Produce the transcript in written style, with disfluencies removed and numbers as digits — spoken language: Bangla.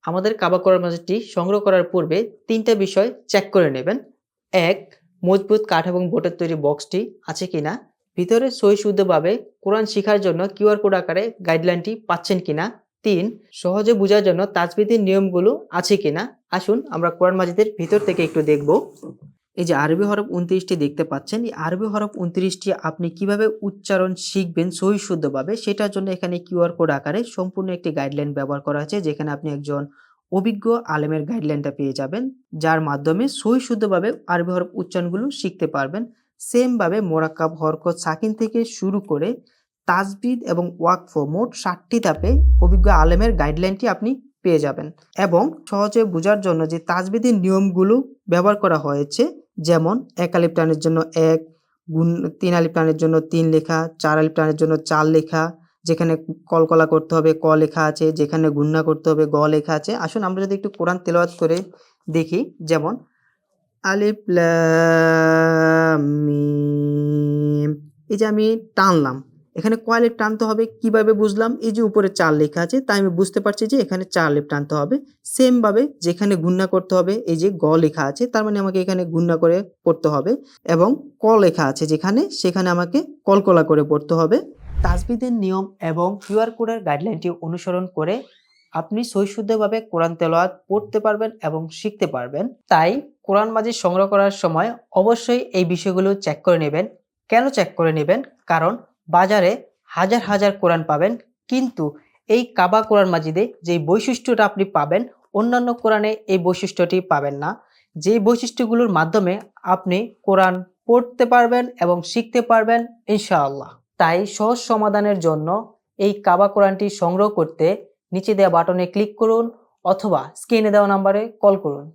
আমাদের কাবা কোরআন মাজিদটি সংগ্রহ করার পূর্বে ৩টা বিষয় চেক করে নেবেন। ১. মজবুত কাঠ এবং বোর্ডের তৈরি বক্সটি আছে কিনা, ভিতরে সহি শুদ্ধভাবে কোরআন শিখার জন্য কিউআর কোড আকারে গাইডলাইনটি পাচ্ছেন কিনা, ৩. সহজে বোঝার জন্য তাজবিদের নিয়মগুলো আছে কিনা। আসুন আমরা কোরআন মাজিদের ভিতর থেকে একটু দেখব। এই যে আরবি হরফ ২৯টি দেখতে পাচ্ছেন, এই আরবি হরফ ২৯টি আপনি কিভাবে উচ্চারণ শিখবেন সহি শুদ্ধভাবে, সেটার জন্য এখানে কিউআর কোড আকারে সম্পূর্ণ একটি গাইডলাইন ব্যবহার করা হয়েছে, যেখানে আপনি একজন অভিজ্ঞ আলেমের গাইডলাইনটা পেয়ে যাবেন, যার মাধ্যমে সহি শুদ্ধভাবে আরবি হরফ উচ্চারণগুলো শিখতে পারবেন। সেমভাবে মোরাক্কাব, হরকত, সাকিন থেকে শুরু করে তাজবিদ এবং ওয়াকফ মোট 7টি ধাপে অভিজ্ঞ আলেমের গাইডলাইনটি আপনি পেয়ে যাবেন। এবং সহজে বোঝার জন্য যে তাজবিদের নিয়মগুলো ব্যবহার করা হয়েছে, যেমন ১ আলিফ টানের জন্য ১, ৩ আলিফ টানের জন্য ৩ লেখা, ৪ আলিফ টানের জন্য ৪ লেখা, যেখানে কলকলা করতে হবে ক লেখা আছে, যেখানে গুণনা করতে হবে গ লেখা আছে। আসুন আমরা যদি একটু কোরআন তেলাওয়াত করে দেখি, যেমন আলিফ লাম মিম, এই যে আমি টানলাম, এখানে কয় আলিফ টানতে হবে কিভাবে বুঝলাম? এই যে উপরে ৪ লেখা আছে, তাই আমি বুঝতে পারছি যে এখানে ৪ আলিফ টানতে হবে। সেম ভাবে যেখানে গুণনা করতে হবে, এই যে গ লেখা আছে, তার মানে আমাকে এখানে গুণনা করে পড়তে হবে, এবং ক লেখা আছে যেখানে, সেখানে আমাকে কলকলা করে পড়তে হবে। তাজবিদের নিয়ম এবং কিউআর কোডের গাইডলাইনটি অনুসরণ করে আপনি সহিশুদ্ধভাবে কোরআন তেলাওয়াত পড়তে পারবেন এবং শিখতে পারবেন। তাই কোরআন মাজিদ সংগ্রহ করার সময় অবশ্যই এই বিষয়গুলো চেক করে নেবেন। কেন চেক করে নেবেন? কারণ বাজারে হাজার হাজার কোরআন পাবেন, কিন্তু এই কাবা কোরআন মাজিদে যে বৈশিষ্ট্যটা আপনি পাবেন, অন্যান্য কোরআনে এই বৈশিষ্ট্যটি পাবেন না। যে বৈশিষ্ট্যগুলোর মাধ্যমে আপনি কোরআন পড়তে পারবেন এবং শিখতে পারবেন ইনশাআল্লাহ। তাই সহজ সমাধানের জন্য এই কাবা কোরআনটি সংগ্রহ করতে নিচে দেওয়া বাটনে ক্লিক করুন অথবা স্ক্রিনে দেওয়া নাম্বারে কল করুন।